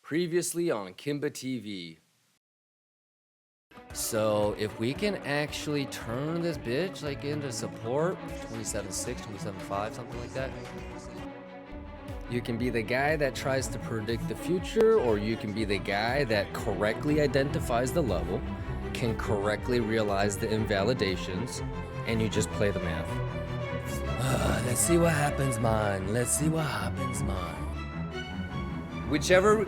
Previously on Kimba TV. So if we can actually turn this bitch like into support, 27.6, 27.5, something like that. You can be the guy that tries to predict the future, or you can be the guy that correctly identifies the level, can correctly realize the invalidations, and you just play the math. Let's see what happens, man. Let's see what happens, man. Whichever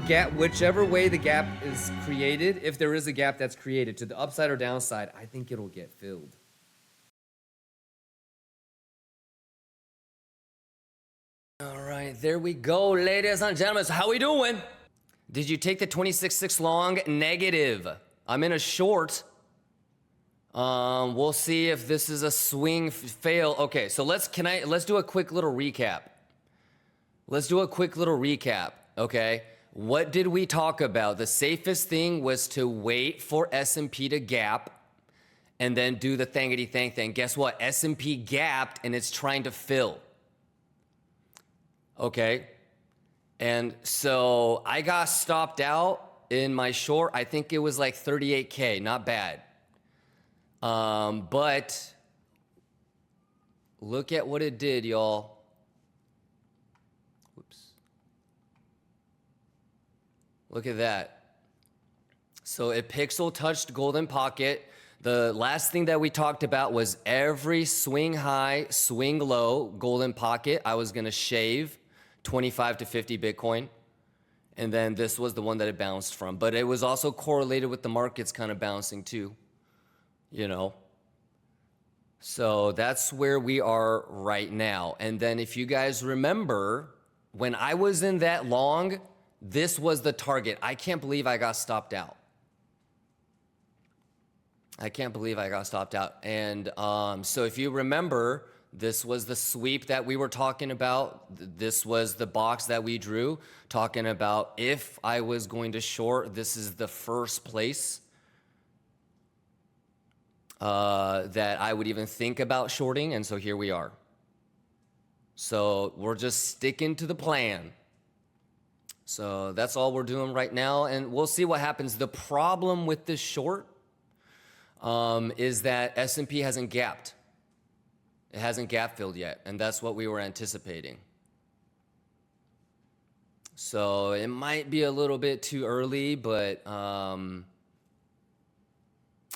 way the gap is created, if there is a gap that's created to the upside or downside, I think it'll get filled. All right, there we go, ladies and gentlemen. So how we doing? Did you take the 26.6 long? Negative. I'm in a short. We'll see if this is a swing fail. Okay, so let's do a quick little recap. Okay, what did we talk about? The safest thing was to wait for S&P to gap and then do the thangity thang thing. Guess what? S&P gapped and it's trying to fill. Okay, and so I got stopped out in my short. I think it was like 38K, not bad. But look at what it did, y'all. Look at that. So it pixel touched golden pocket. The last thing that we talked about was every swing high, swing low, golden pocket. I was gonna shave 25 to 50 Bitcoin. And then this was the one that it bounced from. But it was also correlated with the markets kind of bouncing too, you know. So that's where we are right now. And then if you guys remember, when I was in that long, this was the target. I can't believe I got stopped out. And so if you remember, this was the sweep that we were talking about. This was the box that we drew, talking about if I was going to short, this is the first place that I would even think about shorting. And so here we are. So we're just sticking to the plan. So that's all we're doing right now, and we'll see what happens. The problem with this short is that S&P hasn't gapped. It hasn't gap filled yet, and that's what we were anticipating. So it might be a little bit too early, but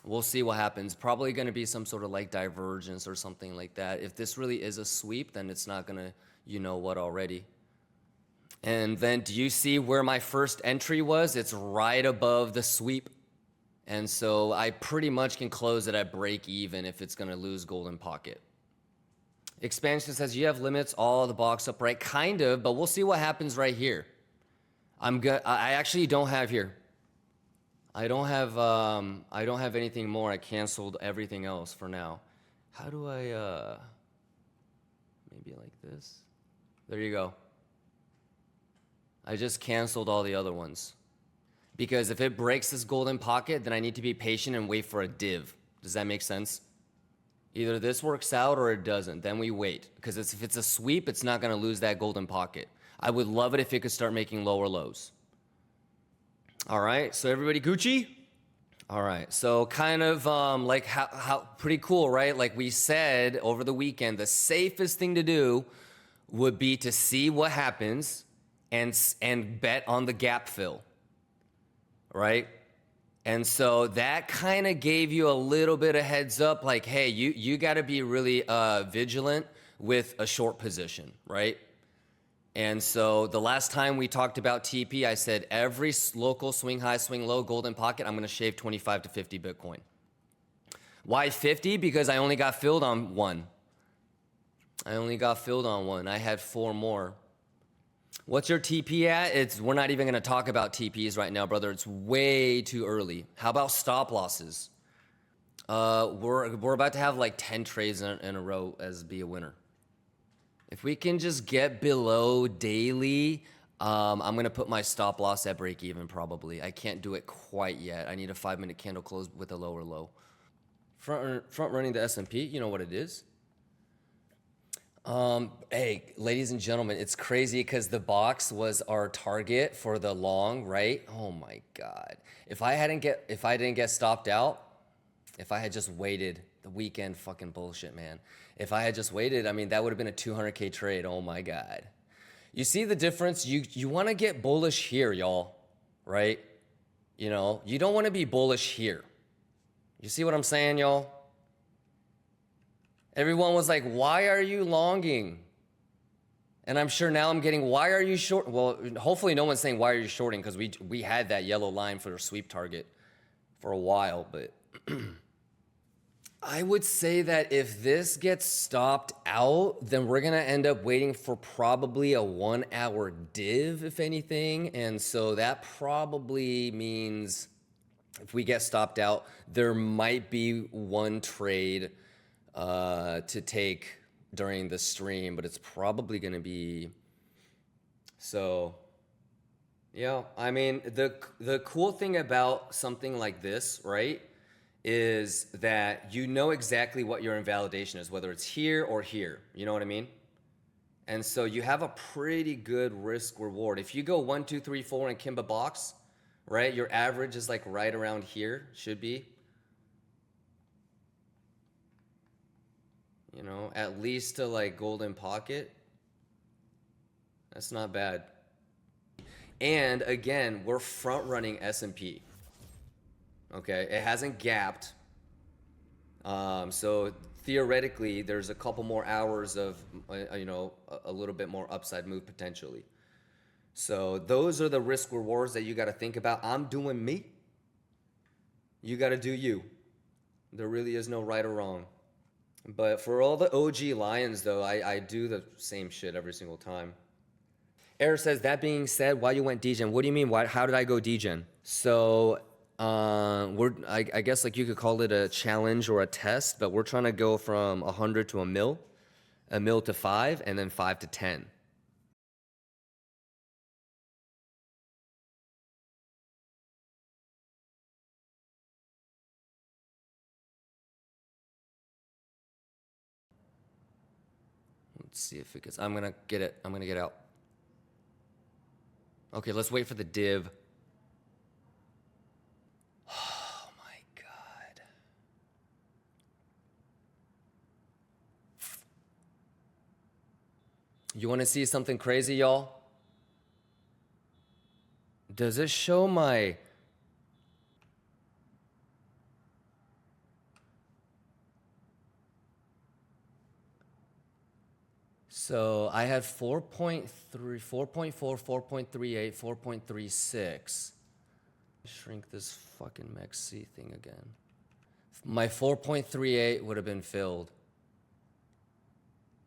we'll see what happens. Probably going to be some sort of like divergence or something like that. If this really is a sweep, then it's not going to, you know what, already. And then do you see where my first entry was? It's right above the sweep. And so I pretty much can close it at break even if it's gonna lose golden pocket. Expansion says you have limits, all the box upright, kind of, but we'll see what happens right here. I actually don't have here. I don't have anything more. I canceled everything else for now. How do I, maybe like this? There you go. I just canceled all the other ones. Because if it breaks this golden pocket, then I need to be patient and wait for a div. Does that make sense? Either this works out or it doesn't. Then we wait. Because if it's a sweep, it's not going to lose that golden pocket. I would love it if it could start making lower lows. All right, so everybody Gucci? All right, so kind of like how pretty cool, right? Like we said over the weekend, the safest thing to do would be to see what happens and bet on the gap fill, right? And so that kind of gave you a little bit of heads up, like, hey, you got to be really vigilant with a short position, right? And so the last time we talked about TP, I said every local swing high, swing low, golden pocket, I'm going to shave 25 to 50 Bitcoin. Why 50? Because I only got filled on one. I had 4 more. What's your TP at? We're not even going to talk about TPs right now, brother. It's way too early. How about stop losses? We're about to have like 10 trades in a row as be a winner. If we can just get below daily, I'm going to put my stop loss at break even probably. I can't do it quite yet. I need a 5-minute candle close with a lower low. Front running the S&P, you know what it is. Hey, ladies and gentlemen, it's crazy because the box was our target for the long, right? Oh my God. If I didn't get stopped out, if I had just waited, the weekend fucking bullshit, man. If I had just waited, I mean, that would have been a 200K trade. Oh my God. You see the difference? You want to get bullish here, y'all, right? You know, you don't want to be bullish here. You see what I'm saying, y'all? Everyone was like, why are you longing? And I'm sure now I'm getting, why are you short? Well, hopefully no one's saying, why are you shorting? Because we had that yellow line for a sweep target for a while. But I would say that if this gets stopped out, then we're going to end up waiting for probably a 1 hour div, if anything. And so that probably means if we get stopped out, there might be one trade to take during the stream, but it's probably going to be so. Yeah, I mean the cool thing about something like this, right, is that you know exactly what your invalidation is, whether it's here or here. You know what I mean? And so you have a pretty good risk reward. If you go 1, 2, 3, 4 in Kimba box, right, your average is like right around here, should be. You know, at least to like golden pocket. That's not bad. And again, we're front running S&P. Okay, it hasn't gapped. So theoretically, there's a couple more hours of, you know, a little bit more upside move potentially. So those are the risk rewards that you got to think about. I'm doing me. You got to do you. There really is no right or wrong. But for all the OG Lions, though, I do the same shit every single time. Eric says, that being said, why you went degen? What do you mean? Why? How did I go degen? So I guess like you could call it a challenge or a test, but we're trying to go from 100 to a mil to 5, and then 5 to 10. Let's see if it gets. I'm gonna get it. I'm gonna get out. Okay, let's wait for the div. Oh my God. You want to see something crazy, y'all? Does it show my... So I had 4.3, 4.4, 4.38, 4.36. Shrink this fucking MEXC thing again. My 4.38 would have been filled.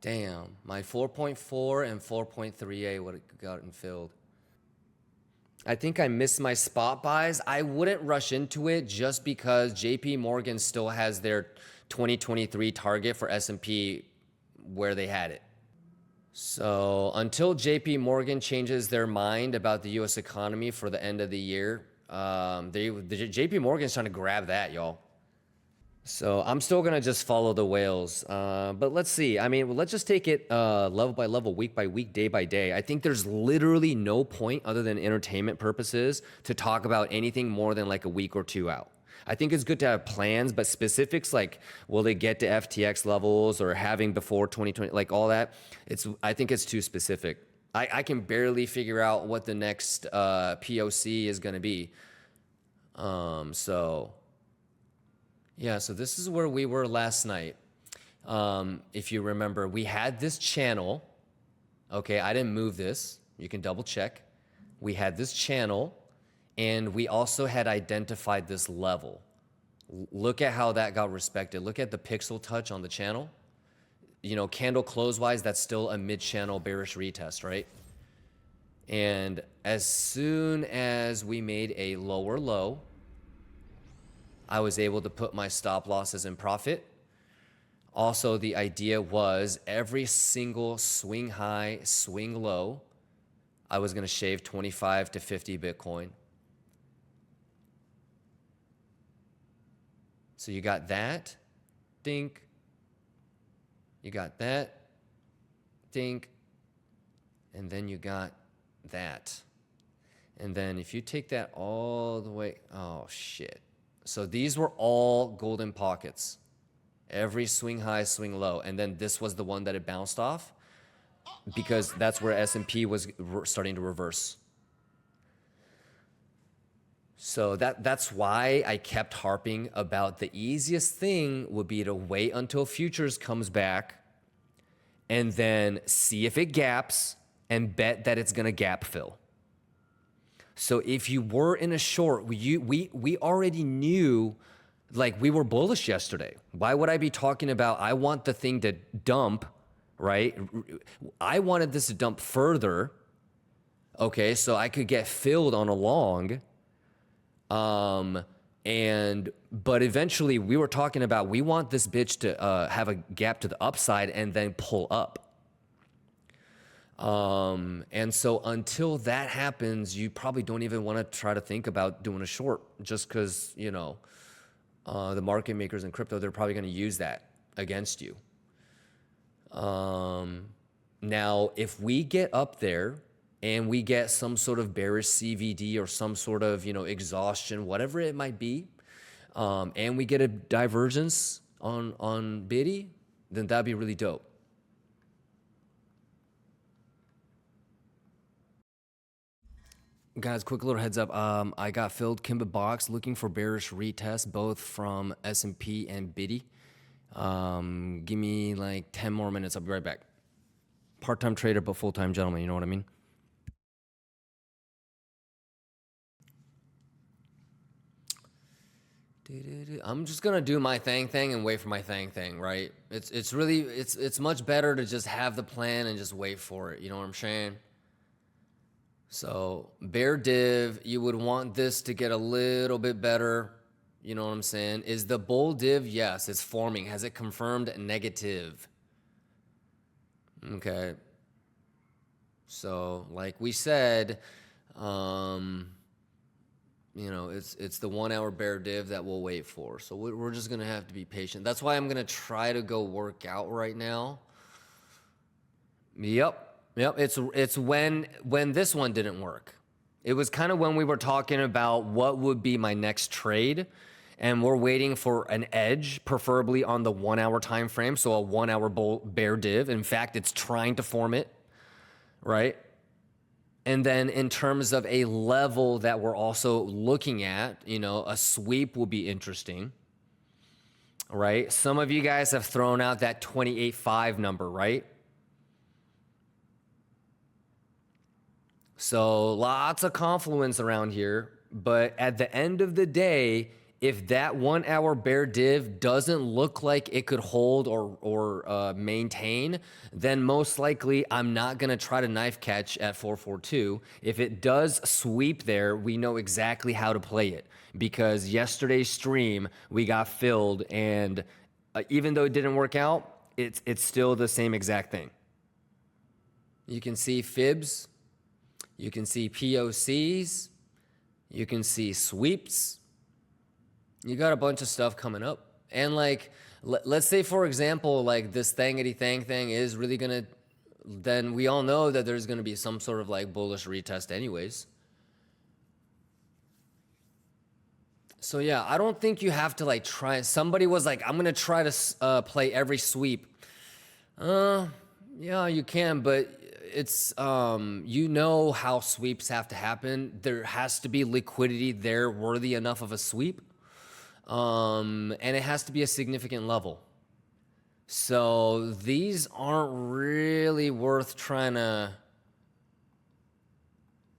Damn, my 4.4 and 4.38 would have gotten filled. I think I missed my spot buys. I wouldn't rush into it just because JP Morgan still has their 2023 target for S&P where they had it. So until JP Morgan changes their mind about the US economy for the end of the year, JP Morgan's trying to grab that, y'all. So I'm still gonna just follow the whales, but let's see. I mean, let's just take it level by level, week by week, day by day. I think there's literally no point other than entertainment purposes to talk about anything more than like a week or two out. I think it's good to have plans, but specifics like will they get to FTX levels or having before 2020, like all that, I think it's too specific. I can barely figure out what the next POC is gonna be. Yeah, so this is where we were last night. If you remember, we had this channel. Okay, I didn't move this. You can double check. We had this channel, and we also had identified this level. Look at how that got respected. Look at the pixel touch on the channel. You know, candle close-wise, that's still a mid-channel bearish retest, right? And as soon as we made a lower low, I was able to put my stop losses in profit. Also, the idea was every single swing high, swing low, I was going to shave 25 to 50 Bitcoin. So you got that, dink. You got that, dink, and then you got that. And then if you take that all the way, oh shit. So these were all golden pockets. Every swing high, swing low. And then this was the one that it bounced off because that's where S&P was starting to reverse. So that's why I kept harping about the easiest thing would be to wait until futures comes back and then see if it gaps and bet that it's going to gap fill. So if you were in a short, we already knew, like, we were bullish yesterday. Why would I be talking about I want the thing to dump, right? I wanted this to dump further, okay, so I could get filled on a long. But eventually we were talking about we want this bitch to have a gap to the upside and then pull up. And so until that happens, you probably don't even want to try to think about doing a short just because, you know, the market makers in crypto, they're probably going to use that against you. Now, if we get up there and we get some sort of bearish CVD or some sort of, you know, exhaustion, whatever it might be, and we get a divergence on Biddy, then that'd be really dope. Guys, quick little heads up. I got filled Kimba box looking for bearish retest, both from S&P and Biddy. Give me like 10 more minutes. I'll be right back. Part-time trader, but full-time gentleman. You know what I mean? I'm just gonna do my thing and wait for my thing, right? It's really it's much better to just have the plan and just wait for it. You know what I'm saying? So bear div, you would want this to get a little bit better. You know what I'm saying? Is the bull div? Yes, it's forming. Has it confirmed negative? Okay. So like we said, you know, it's the 1 hour bear div that we'll wait for. So we're just gonna have to be patient. That's why I'm gonna try to go work out right now. Yep. It's when this one didn't work. It was kind of when we were talking about what would be my next trade, and we're waiting for an edge, preferably on the 1 hour time frame. So a 1 hour bear div. In fact, it's trying to form it, right? And then in terms of a level that we're also looking at, you know, a sweep will be interesting, right? Some of you guys have thrown out that 28.5 number, right? So lots of confluence around here, but at the end of the day, if that 1 hour bear div doesn't look like it could hold or maintain, then most likely I'm not gonna try to knife catch at 442. If it does sweep there, we know exactly how to play it, because yesterday's stream we got filled, and even though it didn't work out, it's still the same exact thing. You can see fibs, you can see POCs, you can see sweeps. You got a bunch of stuff coming up. And like, let's say, for example, like this thangity thing is really gonna, then we all know that there's gonna be some sort of like bullish retest anyways. So yeah, I don't think you have to like try. Somebody was like, I'm gonna try to play every sweep. Yeah, you can, but it's, you know how sweeps have to happen. There has to be liquidity there worthy enough of a sweep. And it has to be a significant level. So these aren't really worth trying to,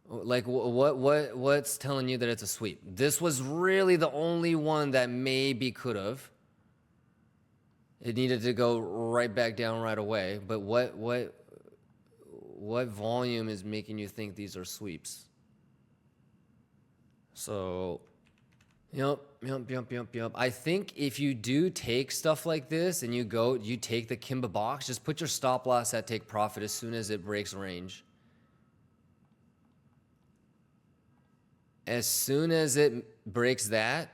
like, what's telling you that it's a sweep? This was really the only one that maybe could have. It needed to go right back down right away. But what volume is making you think these are sweeps? So, Yep. I think if you do take stuff like this and you take the Kimba box, just put your stop loss at take profit as soon as it breaks range. As soon as it breaks that,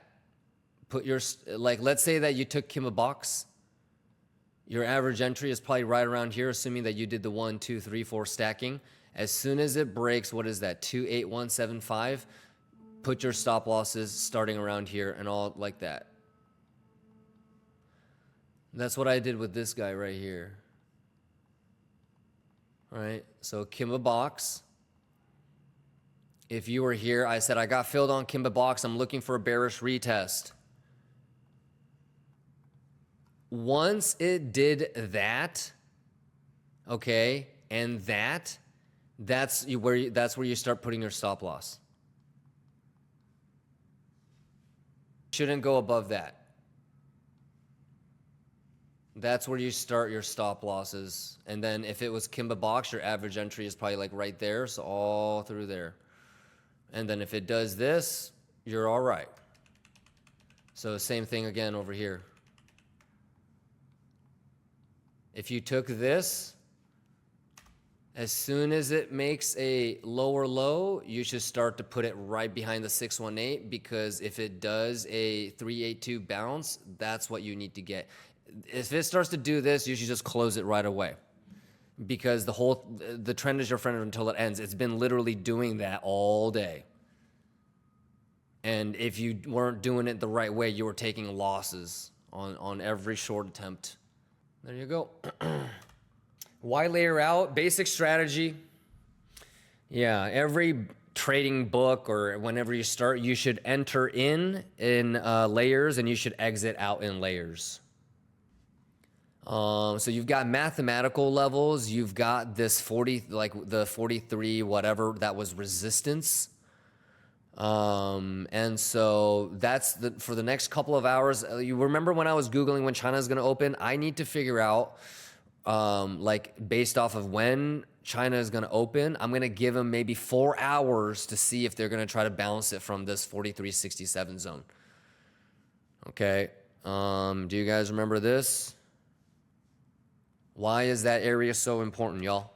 put your, like, let's say that you took Kimba box Your average entry is probably right around here, assuming that you did the 1, 2, 3, 4 stacking. As soon as it breaks, what is that, 28175, put your stop losses starting around here and all like that. That's what I did with this guy right here. All right, so Kimba box. If you were here, I said I got filled on Kimba box. I'm looking for a bearish retest. Once it did that, okay, and that's where you start putting your stop loss. Shouldn't go above that. That's where you start your stop losses. And then if it was Kimba box, your average entry is probably like right there, so all through there. And then if it does this, you're all right. So same thing again over here. If you took this, as soon as it makes a lower low, you should start to put it right behind the 618, because if it does a 382 bounce, that's what you need to get. If it starts to do this, you should just close it right away, because the trend is your friend until it ends. It's been literally doing that all day. And if you weren't doing it the right way, you were taking losses on every short attempt. There you go. Why layer out? Basic strategy. Yeah, every trading book or whenever you start, you should enter in layers and you should exit out in layers. So you've got mathematical levels. You've got this 40, like the 43, whatever that was resistance. And so that's for the next couple of hours. You remember when I was Googling when China's going to open? I need to figure out, like based off of when China is going to open, I'm going to give them maybe 4 hours to see if they're going to try to bounce it from this 43.67 zone. Okay. Do you guys remember this? Why is that area so important, y'all?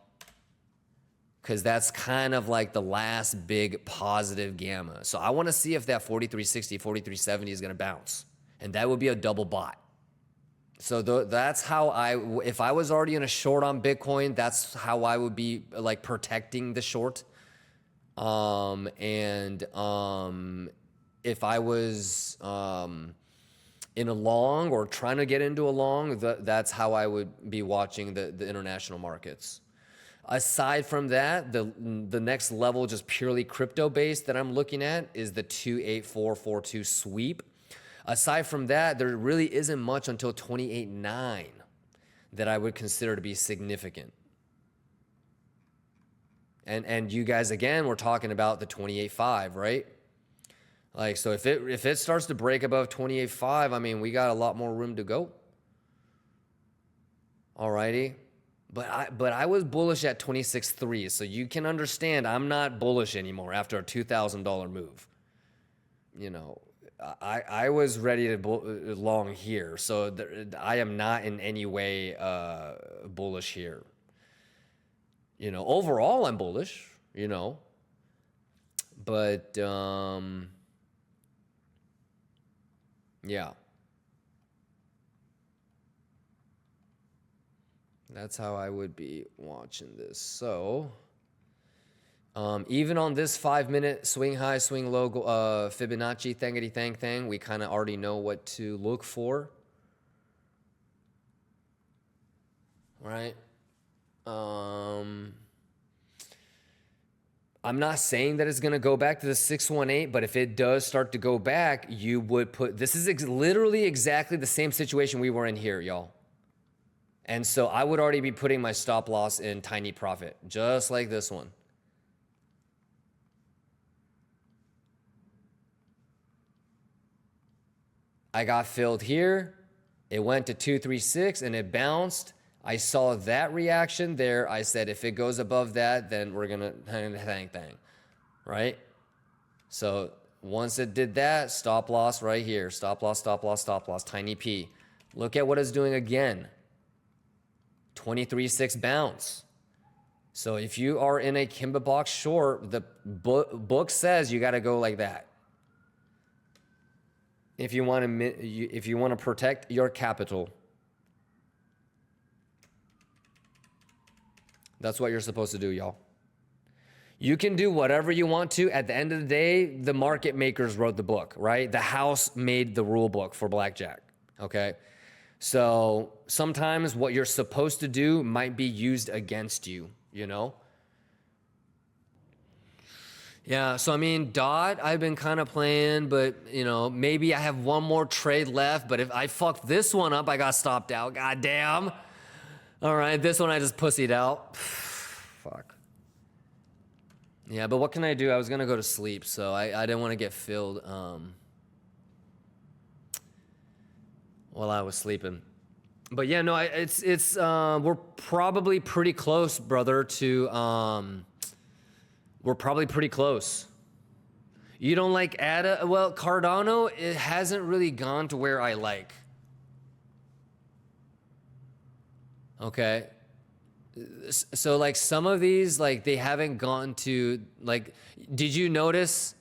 Because that's kind of like the last big positive gamma. So I want to see if that 4360, 4370 is going to bounce. And that would be a double bot. So that's how if I was already in a short on Bitcoin, that's how I would be like protecting the short. If I was in a long or trying to get into a long, that's how I would be watching the international markets. Aside from that, the next level, just purely crypto based that I'm looking at, is the 28442 sweep. Aside from that, there really isn't much until 28.9 that I would consider to be significant. And you guys, again, we're talking about the 28.5, right? Like, so if it starts to break above 28.5, I mean, we got a lot more room to go. Alrighty. But I was bullish at 26.3, so you can understand I'm not bullish anymore after a $2,000 move. You know, I was ready to long here, so I am not in any way bullish here. You know, overall I'm bullish, you know, but yeah. That's how I would be watching this. So even on this 5-minute swing high, swing low, Fibonacci thangity thing, we kind of already know what to look for. Right? I'm not saying that it's going to go back to the 618, but if it does start to go back, you would put, this is literally exactly the same situation we were in here, y'all. And so I would already be putting my stop loss in tiny profit, just like this one. I got filled here. It went to 236 and it bounced. I saw that reaction there. I said, if it goes above that, then we're going to bang, right? So once it did that, stop loss right here. Stop loss, stop loss, stop loss, tiny P. Look at what it's doing again. 23.6 bounce. So if you are in a Kimba box short, the book says you got to go like that. If you want to protect your capital. That's what you're supposed to do, y'all. You can do whatever you want to. At the end of the day, the market makers wrote the book, right? The house made the rule book for blackjack, okay? So sometimes what you're supposed to do might be used against you, you know? Yeah, so I mean, DOT, I've been kind of playing, but you know, maybe I have one more trade left, but if I fucked this one up, I got stopped out. God damn. All right, this one I just pussied out. Fuck. Yeah, but what can I do? I was gonna go to sleep, so I didn't want to get filled while I was sleeping. But yeah, no, it's we're probably pretty close, brother, to we're probably pretty close. You don't like ADA? Well, Cardano, it hasn't really gone to where I like. Okay. So like some of these, like they haven't gone to, like, did you notice?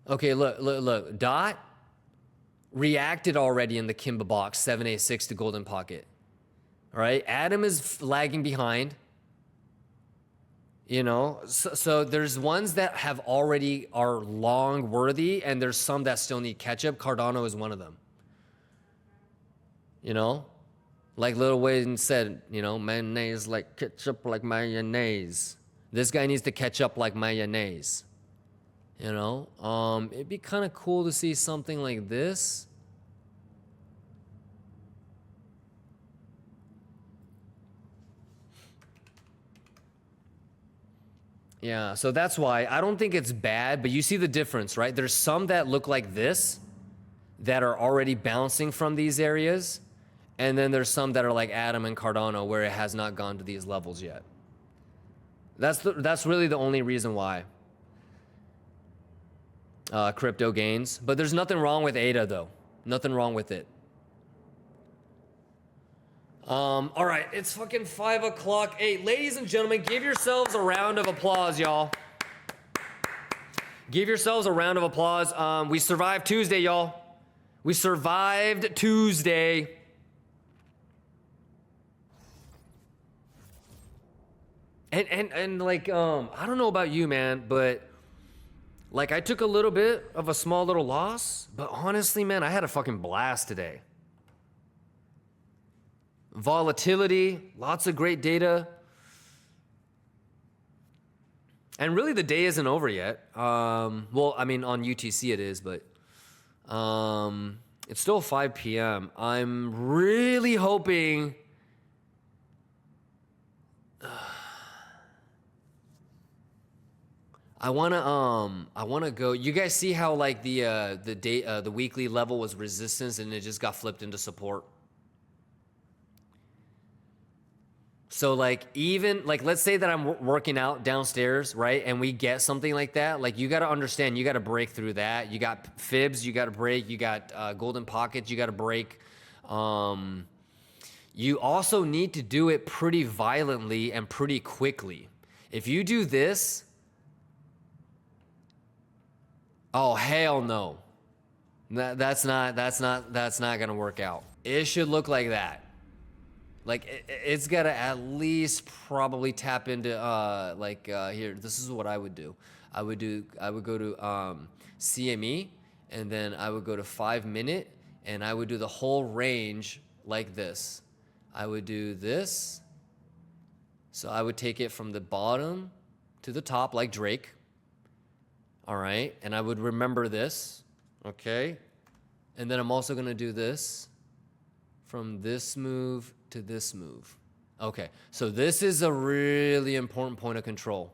Okay, look, DOT reacted already in the Kimba box, 786 to golden pocket. All right, Atom is lagging behind. You know, so there's ones that have already are long worthy, and there's some that still need catch up. Cardano is one of them. You know, like Lil Wayne said, you know, mayonnaise like ketchup like mayonnaise. This guy needs to catch up like mayonnaise. You know, it'd be kind of cool to see something like this. Yeah, so that's why I don't think it's bad, but you see the difference, right? There's some that look like this that are already bouncing from these areas, and then there's some that are like Atom and Cardano where it has not gone to these levels yet. That's really the only reason why. Crypto gains, but there's nothing wrong with ADA though. Nothing wrong with it. All right, it's fucking 5 o'clock. Hey, ladies and gentlemen, give yourselves a round of applause, y'all. Give yourselves a round of applause. We survived Tuesday, y'all. We survived Tuesday. And like, I don't know about you, man, but like I took a little bit of a small little loss, but honestly, man, I had a fucking blast today. Volatility, lots of great data. And really the day isn't over yet. Well, I mean, on UTC it is, but it's still 5 p.m. I'm really hoping I wanna go. You guys see how like the weekly level was resistance and it just got flipped into support. So like even like let's say that I'm working out downstairs, right? And we get something like that. Like you got to understand, you got to break through that. You got fibs, you got to break. You got golden pockets, you got to break. You also need to do it pretty violently and pretty quickly. If you do this, oh hell no, that's not gonna work out. It should look like that. Like it's gotta at least probably tap into here. This is what I would do. I would go to CME, and then I would go to 5 minute, and I would do the whole range like this. I would do this. So I would take it from the bottom to the top like Drake. All right, and I would remember this, okay? And then I'm also gonna do this from this move to this move. Okay, so this is a really important point of control.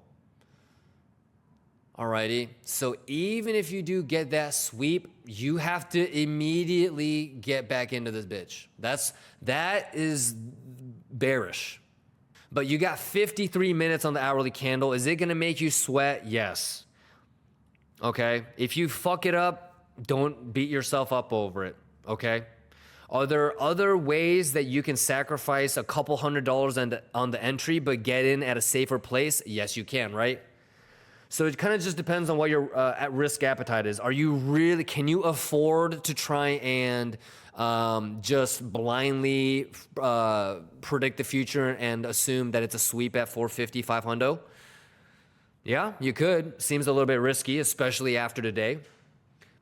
Alrighty, so even if you do get that sweep, you have to immediately get back into this bitch. That is bearish. But you got 53 minutes on the hourly candle. Is it gonna make you sweat? Yes. Okay, if you fuck it up, don't beat yourself up over it, okay? Are there other ways that you can sacrifice a couple $100 on the entry but get in at a safer place? Yes, you can, right? So it kind of just depends on what your at risk appetite is. Can you afford to try and just blindly predict the future and assume that it's a sweep at 450, 500? Yeah, you could. Seems a little bit risky, especially after today.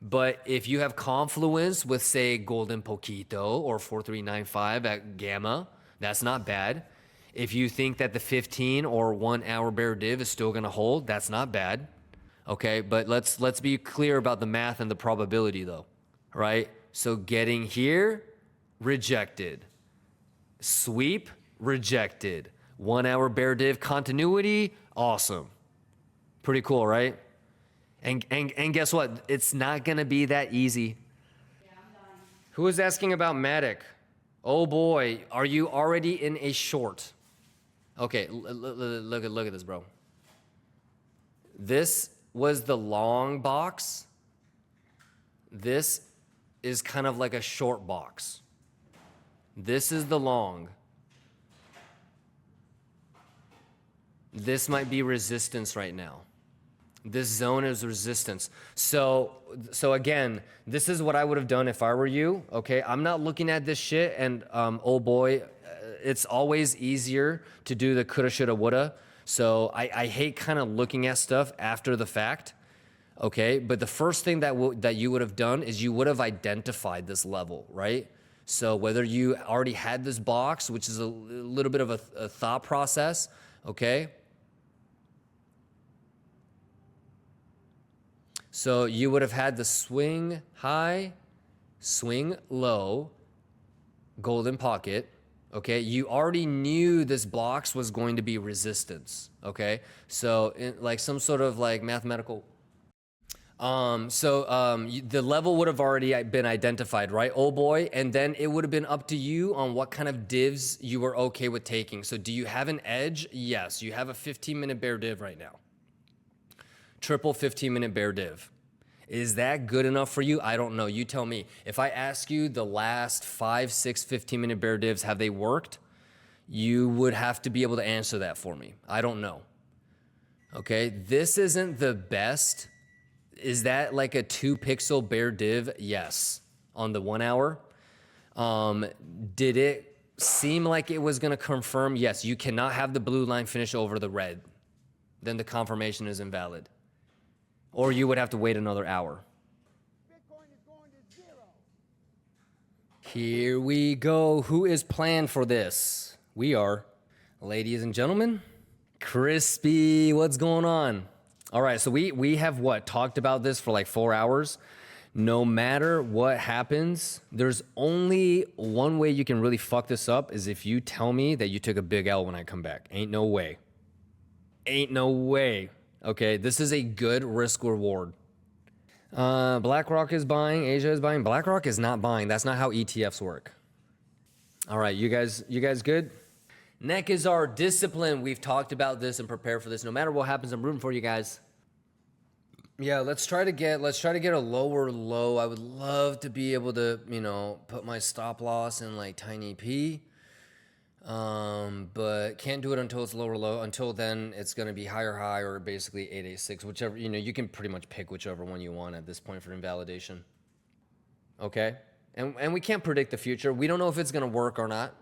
But if you have confluence with, say, Golden Poquito or 4395 at Gamma, that's not bad. If you think that the 15 or 1 hour bear div is still going to hold, that's not bad. Okay, but let's be clear about the math and the probability though, right? So getting here, rejected. Sweep, rejected. 1 hour bear div continuity, awesome. Pretty cool, right? And guess what? It's not gonna be that easy. Yeah, I'm done. Who is asking about Matic? Oh boy, are you already in a short? Okay, look at this, bro. This was the long box. This is kind of like a short box. This is the long. This might be resistance right now. This zone is resistance. So again, this is what I would have done if I were you. Okay, I'm not looking at this shit and oh boy, it's always easier to do the coulda, shoulda, woulda. So I hate kind of looking at stuff after the fact. Okay, but the first thing that you would have done is you would have identified this level, right? So whether you already had this box, which is a little bit of a thought process, okay? So you would have had the swing high, swing low, golden pocket, okay? You already knew this box was going to be resistance, okay? So like some sort of like mathematical, the level would have already been identified, right? Oh boy, and then it would have been up to you on what kind of divs you were okay with taking. So do you have an edge? Yes, you have a 15-minute bear div right now. Triple 15-minute bear div. Is that good enough for you? I don't know. You tell me. If I ask you the last 5, 6, 15-minute bear divs, have they worked? You would have to be able to answer that for me. I don't know. Okay, this isn't the best. Is that like a 2-pixel bear div? Yes. On the 1 hour. Did it seem like it was going to confirm? Yes. You cannot have the blue line finish over the red. Then the confirmation is invalid. Or you would have to wait another hour. Bitcoin is going to zero. Here we go. Who is planned for this? We are. Ladies and gentlemen, Crispy, what's going on? All right, so we have talked about this for like 4 hours. No matter what happens, there's only one way you can really fuck this up is if you tell me that you took a big L when I come back. Ain't no way. Ain't no way. Okay, this is a good risk reward. BlackRock is buying, Asia is buying. BlackRock is not buying. That's not how ETFs work. All right, you guys good? NEC is our discipline. We've talked about this and prepared for this. No matter what happens, I'm rooting for you guys. Yeah, let's try to get a lower low. I would love to be able to, put my stop loss in like tiny P. But can't do it until it's lower low. Until then, it's going to be higher high or basically 886, whichever, you can pretty much pick whichever one you want at this point for invalidation. Okay? And we can't predict the future. We don't know if it's going to work or not,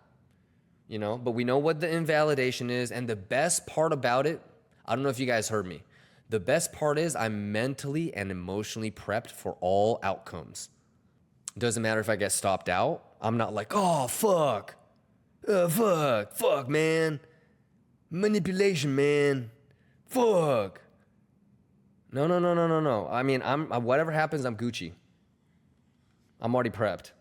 but we know what the invalidation is. And the best part about it, I don't know if you guys heard me. The best part is I'm mentally and emotionally prepped for all outcomes. Doesn't matter if I get stopped out. I'm not like, oh, fuck. Fuck, man. Manipulation, man. Fuck. No. I mean, whatever happens, I'm Gucci. I'm already prepped.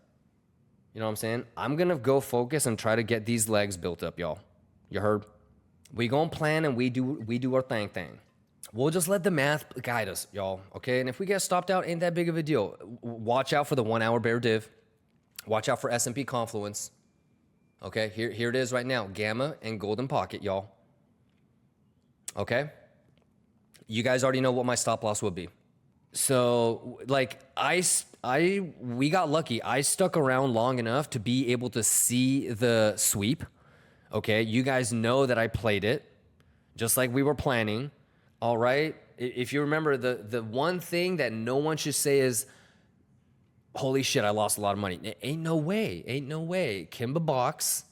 You know what I'm saying? I'm gonna go focus and try to get these legs built up, y'all. You heard? We gonna plan and we do our thing. We'll just let the math guide us, y'all. Okay? And if we get stopped out, ain't that big of a deal. Watch out for the 1 hour bear div. Watch out for S&P Confluence. Okay, here it is right now. Gamma and golden pocket, y'all. Okay? You guys already know what my stop loss would be. So, like, we got lucky. I stuck around long enough to be able to see the sweep. Okay, you guys know that I played it, just like we were planning. All right, If you remember, the one thing that no one should say is, holy shit, I lost a lot of money. Ain't no way. Kimba box,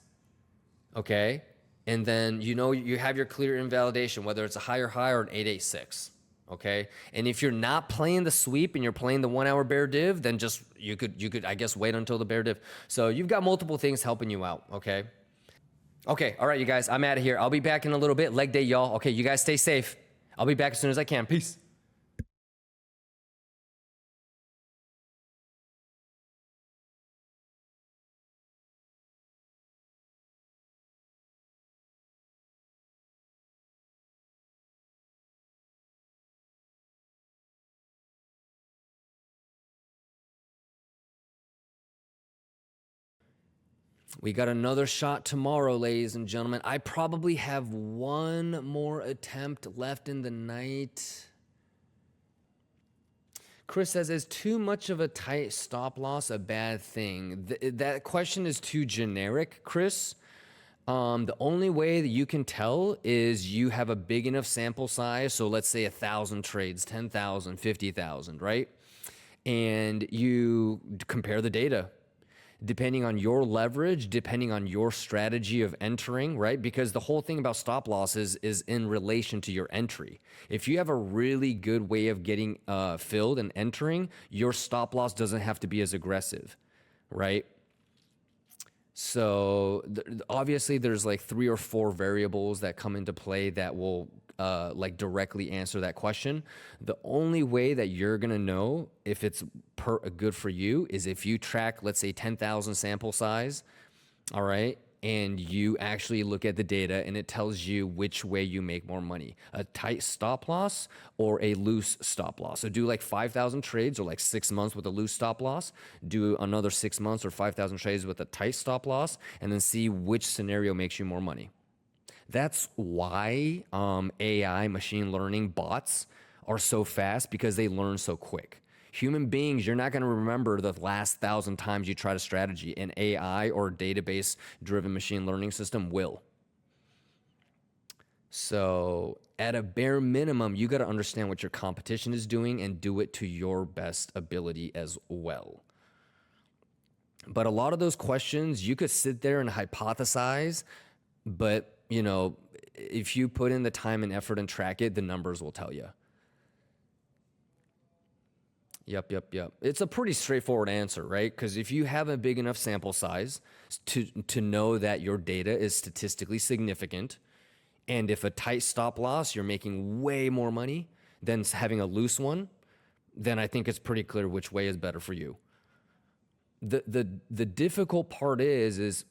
okay? And then you have your clear invalidation, whether it's a higher high or an 886, okay? And if you're not playing the sweep and you're playing the 1 hour bear div, then just you could I guess wait until the bear div. So you've got multiple things helping you out, okay? Okay, all right, you guys, I'm out of here. I'll be back in a little bit. Leg day, y'all. Okay, you guys stay safe. I'll be back as soon as I can. Peace. We got another shot tomorrow, ladies and gentlemen. I probably have one more attempt left in the night. Chris says, is too much of a tight stop loss a bad thing? That question is too generic, Chris. The only way that you can tell is you have a big enough sample size. So let's say 1,000 trades, 10,000, 50,000, right? And you compare the data. Depending on your leverage, depending on your strategy of entering, right? Because the whole thing about stop losses is in relation to your entry. If you have a really good way of getting filled and entering, your stop loss doesn't have to be as aggressive, right? So obviously there's like 3 or 4 variables that come into play that will like directly answer that question. The only way that you're gonna know if it's good for you is if you track, let's say 10,000 sample size, all right? And you actually look at the data and it tells you which way you make more money, a tight stop loss or a loose stop loss. So do like 5,000 trades or like 6 months with a loose stop loss, do another 6 months or 5,000 trades with a tight stop loss, and then see which scenario makes you more money. That's why AI, machine learning bots are so fast, because they learn so quick. Human beings, you're not going to remember the last 1,000 times you tried a strategy. An AI or database-driven machine learning system will. So at a bare minimum, you got to understand what your competition is doing and do it to your best ability as well. But a lot of those questions, you could sit there and hypothesize, but if you put in the time and effort and track it, the numbers will tell you. Yep. It's a pretty straightforward answer, right? Because if you have a big enough sample size to know that your data is statistically significant, and if a tight stop loss, you're making way more money than having a loose one, then I think it's pretty clear which way is better for you. The difficult part is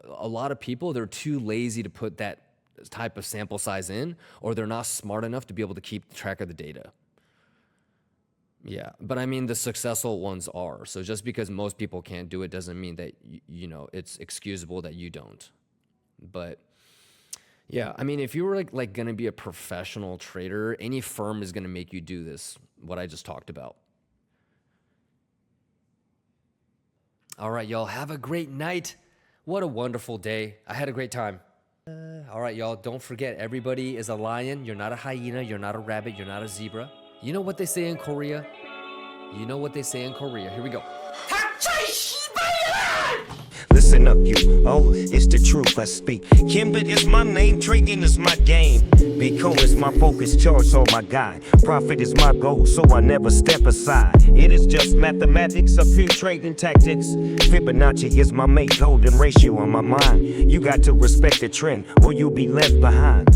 a lot of people, they're too lazy to put that type of sample size in, or they're not smart enough to be able to keep track of the data. Yeah, but I mean, the successful ones are. So just because most people can't do it doesn't mean that, it's excusable that you don't. But yeah, I mean, if you were like going to be a professional trader, any firm is going to make you do this, what I just talked about. All right, y'all, have a great night. What a wonderful day. I had a great time. All right, y'all, don't forget, everybody is a lion. You're not a hyena. You're not a rabbit. You're not a zebra. You know what they say in Korea? Here we go. Listen up, you. Oh, it's the truth I speak. Kimber is my name, trading is my game. Be cool is my focus, charge all my guide. Profit is my goal, so I never step aside. It is just mathematics, a few trading tactics. Fibonacci is my mate, golden ratio on my mind. You got to respect the trend, or you'll be left behind.